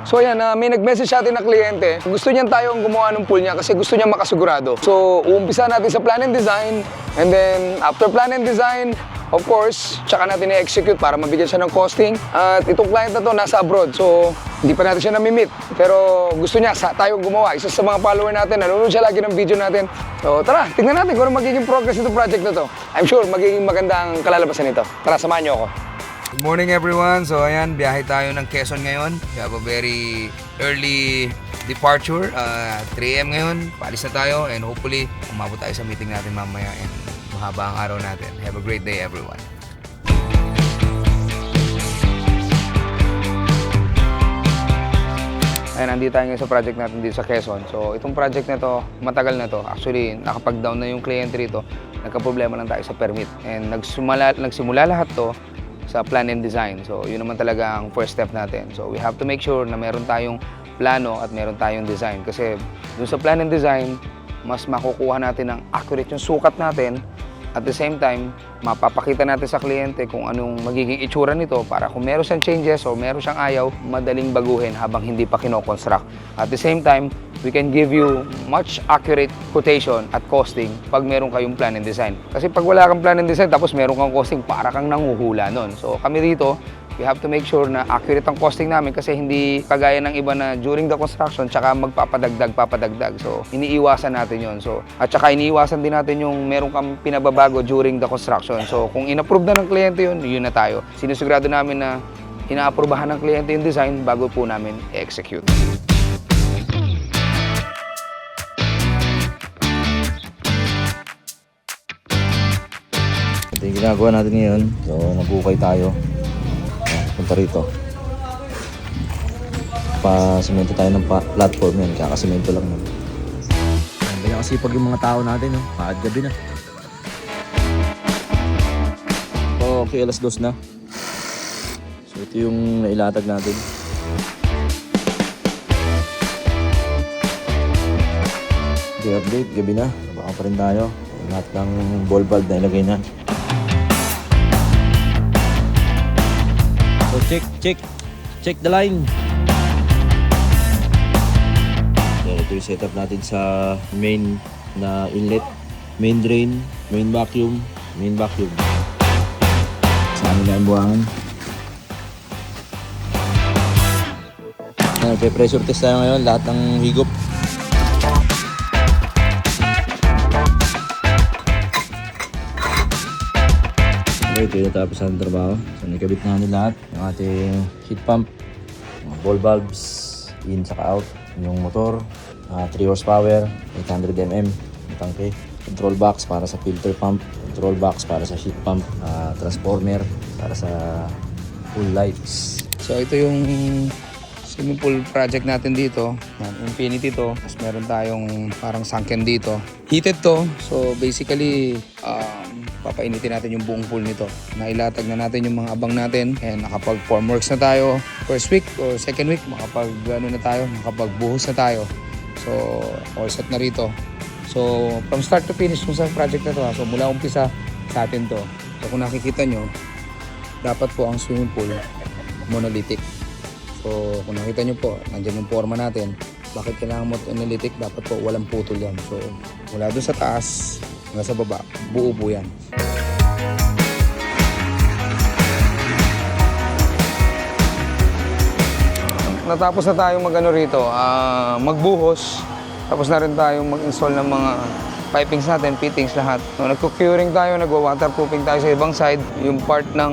So ayan, may nag-message sa atin na kliyente. Gusto niyan tayong gumawa ng pool niya kasi gusto niya makasigurado. So uumpisa natin sa plan and design, and then after plan and design, of course, tsaka natin i-execute para mabigyan siya ng costing. At itong client na to nasa abroad, so hindi pa natin siya nami-meet. Pero gusto niya tayong gumawa. Isa sa mga follower natin, nanonood siya lagi ng video natin. So tara, tignan natin kung ano magiging progress itong project na to. I'm sure magiging maganda ang kalalabasan nito. Tara, samahan niyo ako. Good morning everyone. So ayan, biyahe tayo ng Quezon ngayon. We have a very early departure. 3 AM ngayon, paalis na tayo and hopefully umabot tayo sa meeting natin mamaya and mahaba ang araw natin. Have a great day everyone. Ayan, nandito tayo ngayon sa project natin dito sa Quezon. So itong project na to, matagal na to. Actually, nakapag-down na yung kliyente rito. Nagka-problema lang tayo sa permit. And nagsimula lahat to sa plan and design. So yun naman talaga ang first step natin. So we have to make sure na meron tayong plano at meron tayong design. Kasi dun sa plan and design, mas makukuha natin ng accurate yung sukat natin. At the same time, mapapakita natin sa kliyente kung anong magiging itsura nito para kung meron siyang changes o meron siyang ayaw, madaling baguhin habang hindi pa kino-construct. At the same time, we can give you much accurate quotation at costing pag meron kayong plan and design. Kasi pag wala kang plan and design tapos meron kang costing, para kang nanguhula nun. So kami dito, we have to make sure na accurate ang costing namin kasi hindi kagaya ng iba na during the construction tsaka papadagdag. So iniiwasan natin yon. So at tsaka iniiwasan din natin yung meron kang pinababago during the construction. So kung inapprove na ng kliyente yun na tayo. Sinusigurado namin na inaaprubahan ng kliyente yung design bago po namin i-execute. Ito yung ginagawa natin ngayon. So nag-ukay tayo. Punta rito. Pa-semento tayo ng platform yan. Kakasemento lang naman. Kaya kasi pag yung mga tao natin, no? Paad gabi na. Okay, alas 2 na. So ito yung nailatag natin. Okay, update. Gabi na. Baka pa rin tayo. Lahat ng ball valve na ilagay na. So check the line. So ito yung setup natin sa main na inlet, main drain, main vacuum. Sa amin na yung buwangan. Pressure test tayo ngayon, lahat ng higop. Ito yung tapos ang trabaho. So nakabit na natin lahat. Yung ating heat pump, mga ball valves, in saka out. Yung motor, 3 horsepower, 800 mm, yung tangke. Control box para sa filter pump, control box para sa heat pump, transformer para sa full lights. So ito yung swimming pool project natin dito. Infinity to. Tapos meron tayong parang sunken dito. Heated to. So basically, papainitin natin yung buong pool nito. Nailatag na natin yung mga abang natin. And nakapag-formworks na tayo. First week or second week, makapagbuhos na tayo. So all set na rito. So from start to finish sa project na to. So mula umpisa sa atin to. So kung nakikita nyo, dapat po ang swimming pool monolithic. So kung nakita nyo po, nandiyan yung forma natin. Bakit kailangan monolithic? Dapat po walang putol yan. So mula doon sa taas hanggang sa baba, buo po yan. Natapos na tayong magbuhos. Tapos na rin tayong mag-install ng mga pipings natin, fittings lahat. So, nagko-curing tayo, nagwa-waterproofing tayo sa ibang side. Yung part ng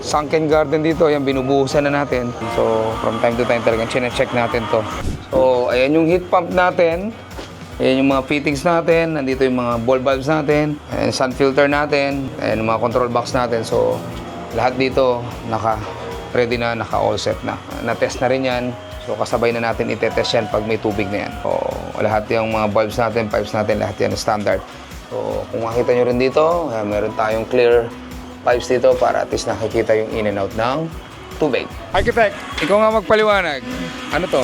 sunken garden dito, yan binubuhusan na natin. So from time to time talagang chine-check natin to. So ayan yung heat pump natin. Ayan yung mga fittings natin. Nandito yung mga ball valves natin. Ayan, sun filter natin. Ayan yung mga control box natin. So lahat dito ready na, all set na. Na-test na rin yan. So kasabay na natin i-test yan pag may tubig na yan. So lahat yung mga valves natin, pipes natin, lahat yan standard. So kung makita nyo rin dito, meron tayong clear pipes dito para at least nakikita yung in and out ng tubig. Architect, ikaw nga magpaliwanag. Ano to?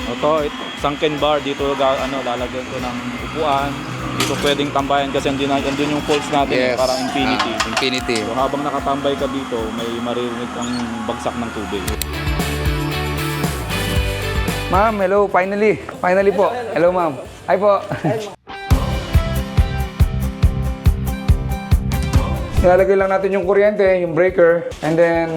Ito, sunken bar. Dito lalagyan ko ng upuan. Dito pwedeng tambayan kasi andun yung poles natin, Yes. parang infinity. Infinity. So habang nakatambay ka dito, may maririnig kang bagsak ng tubig. Ma'am, hello. Finally. Finally po. Hello, ma'am. Hi po. Nilalagay lang natin yung kuryente, yung breaker, and then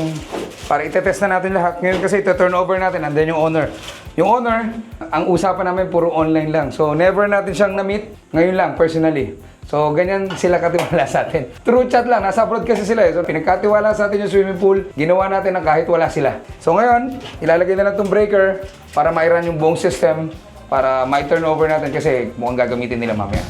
para itetest na natin lahat. Ngayon kasi ito-turn over natin, and then yung owner. Yung owner, ang usapan namin puro online lang. So never natin siyang na-meet. Ngayon lang, personally. So ganyan sila katiwala sa atin. Through chat lang, nasa abroad kasi sila eh. So pinagkatiwala sa atin yung swimming pool, ginawa natin na kahit wala sila. So ngayon, ilalagay na lang itong breaker para ma-run yung buong system, para ma-turn over natin kasi mukhang gagamitin nila mamaya.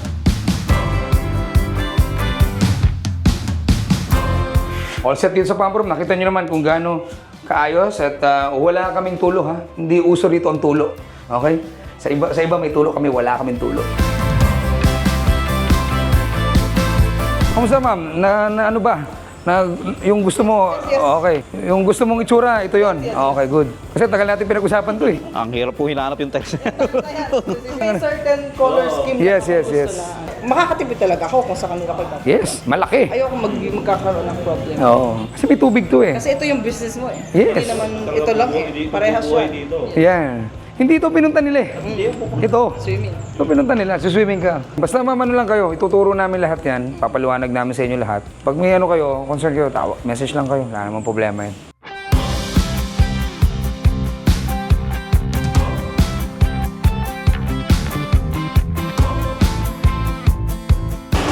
All set dito sa pump room. Nakita nyo naman kung gaano kaayos at wala kaming tulo ha. Hindi uso dito ang tulo. Okay? Sa iba may tulo kami, wala kaming tulo. Kamusta ma'am? Na ano ba? Na yung gusto mo, okay. Yung gusto mong itsura, ito yon. Okay, good. Kasi tagal natin pinag-usapan to eh. Ang hirap po hinanap yung text. May certain color scheme Yes, na yes, gusto yes. na. Makakatipid talaga ako kung sa kanila pag Yes, malaki. ayoko magkakaroon ng problem. Oo. Kasi may tubig to eh. Kasi ito yung business mo eh. Yes. Hindi naman ito lang eh. Parehas siya. Yan. Hindi ito pinunta nila eh. Ito. Swimming. Ito pinunta nila, swimming ka. Basta mamano lang kayo, ituturo namin lahat yan. Papaliwanag namin sa inyo lahat. Pag may ano kayo, concern kayo, message lang kayo. Wala namang problema yan.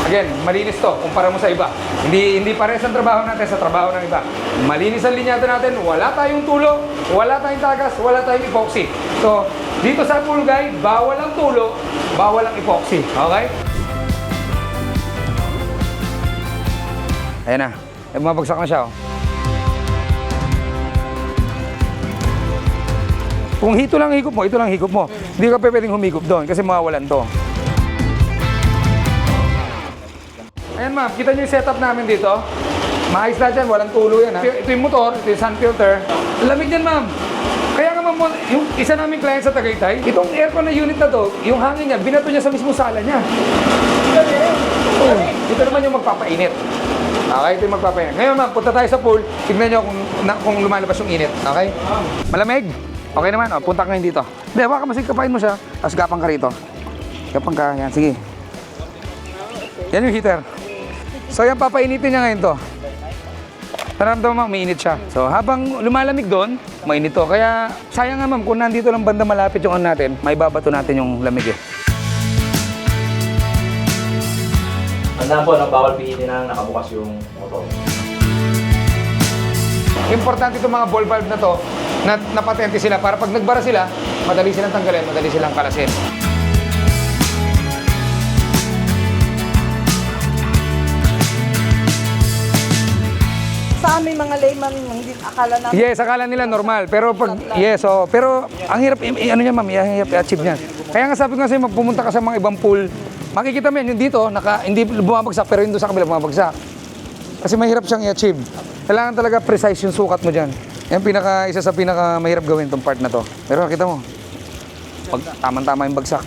Again, malinis to, kumpara mo sa iba. Hindi pares ang trabaho natin sa trabaho ng iba. Malinis ang linyado natin, wala tayong tulo, wala tayong tagas, wala tayong epoxy. So, dito sa pool guide, bawal ang tulo, bawal ang epoxy. Okay? Ayan na. Bumabagsak na siya. Oh. Kung ito lang higop mo, ito lang higop mo. Hindi ka pwedeng humigop doon kasi mawawalan to. Ayan ma'am, kita nyo yung setup namin dito. Maayos na dyan, walang tulo yan ha. Ito yung motor, ito yung sun filter. Lamig yan ma'am. Kaya nga ma'am, yung isa naming client sa Tagaytay, itong aircon na unit na to, yung hangin niya, binato niya sa mismo sala niya. Ito naman yung magpapainit. Okay, ito yung magpapainit. Ngayon ma'am, punta tayo sa pool, tignan nyo kung lumalabas yung init. Okay? Malamig? Okay naman, o, punta ka ngayon dito. Hindi, baka masigkapain mo siya, tapos gapang ka rito. Gapang ka, yan, sige. Yan yung heater. So yan, papainitin niya ngayon to. Naramdaman mo, mainit siya. So habang lumalamig doon, mainit to. Kaya sayang nga ma'am, kung nandito lang banda malapit yung ano natin, may babato natin yung lamig eh. Tandaan po, bawal pihitin na nakabukas yung motor. Importante itong mga ball valve na to, na napatente sila para pag nagbara sila, madali silang tanggalin, madali silang kalasin. Sa amin mga layman, hindi akala namin. Yes, akala nila normal. Pero pag, yes, oh, pero ang hirap, ano niya ma'am, hirap i-achieve niya. Kaya nga sabi ko nga sa'yo, magpumunta ka sa mga ibang pool, makikita mo yan, yung dito, hindi bumabagsak, pero yung doon sa kabila bumabagsak. Kasi mahirap siyang i-achieve. Kailangan talaga precise yung sukat mo dyan. Yan isa sa pinaka mahirap gawin itong part na to. Pero nakita mo, pag tama-tama yung bagsak.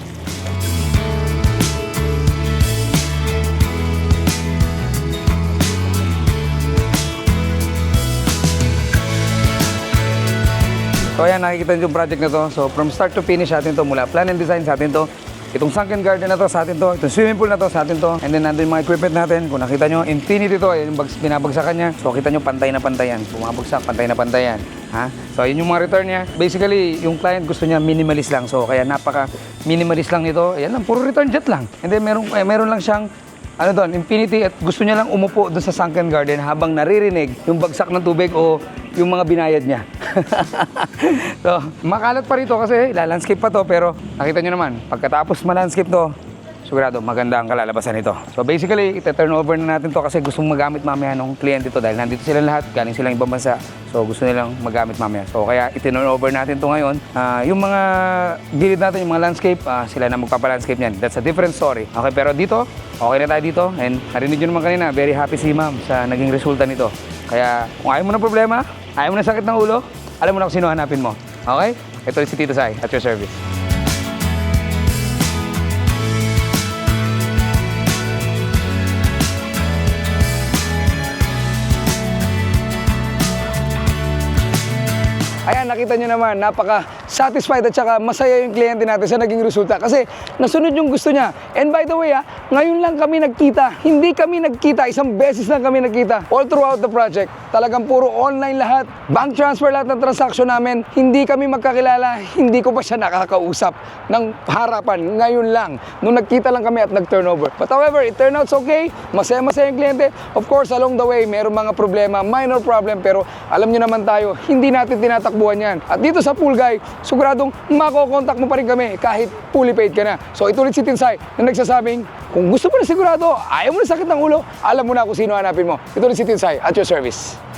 So ayan, nakikita nyo yung project na to. So from start to finish sa atin to, mula plan and design sa atin to. Itong sunken garden na to sa atin to, itong swimming pool na to sa atin to. And then nandun yung mga equipment natin. Kung nakita nyo, infinity to, ayan yung binabagsakan niya. So kita nyo, pantay na pantay yan. Bumabagsak, pantay na pantay yan. Ha? So yun yung mga return niya. Basically, yung client gusto niya minimalist lang. So kaya napaka minimalist lang nito. Ayan lang, puro return jet lang. And then meron lang siyang ano doon, infinity, at gusto niya lang umupo doon sa sunken garden habang naririnig yung bagsak ng tubig o yung mga binayad niya. So, makalat pa rito kasi lalandscape pa to, pero nakita nyo naman, pagkatapos malandscape to, sigurado maganda ang kalalabasan nito. So basically, ita-turn over na natin to kasi gustong magamit mamaya ng kliyente to dahil nandito silang lahat, galing silang ibang bansa. So gusto nilang magamit mamaya. So kaya ita-turn over natin to ngayon. Yung mga gilid natin, yung mga landscape, sila na magpapa-landscape niyan. That's a different story. Okay, pero dito, okay na tayo dito. And narinig nyo naman kanina, very happy si ma'am sa naging resulta nito. Kaya kung ayaw mo ng problema, ayaw mo ng sakit ng ulo, alam mo na kung sino hanapin mo. Okay? Ito si Tito Sai at your service. Ayan, nakita nyo naman, napaka satisfied at saka masaya yung kliyente natin sa naging resulta kasi nasunod yung gusto niya. And by the way, ngayon lang kami nagkita. Hindi kami nagkita, isang beses lang kami nagkita. All throughout the project, talagang puro online lahat. Bank transfer lahat ng transaction namin. Hindi kami magkakilala, hindi ko pa siya nakakausap ng harapan. Ngayon lang, nung nagkita lang kami at nag-turnover. But however, it turned out okay. Masaya-masaya yung kliyente. Of course, along the way, mayroong mga problema, minor problem, pero alam nyo naman tayo, hindi natin tinatakbuhan yan. At dito sa Pool Guy, siguradong makokontak mo pa rin kami kahit fully paid ka na. So ito ulit si Tinsay na nagsasabing, kung gusto mo na sigurado, ayaw mo na sakit ng ulo, alam mo na kung sino hanapin mo. Ito ulit si Tinsay at your service.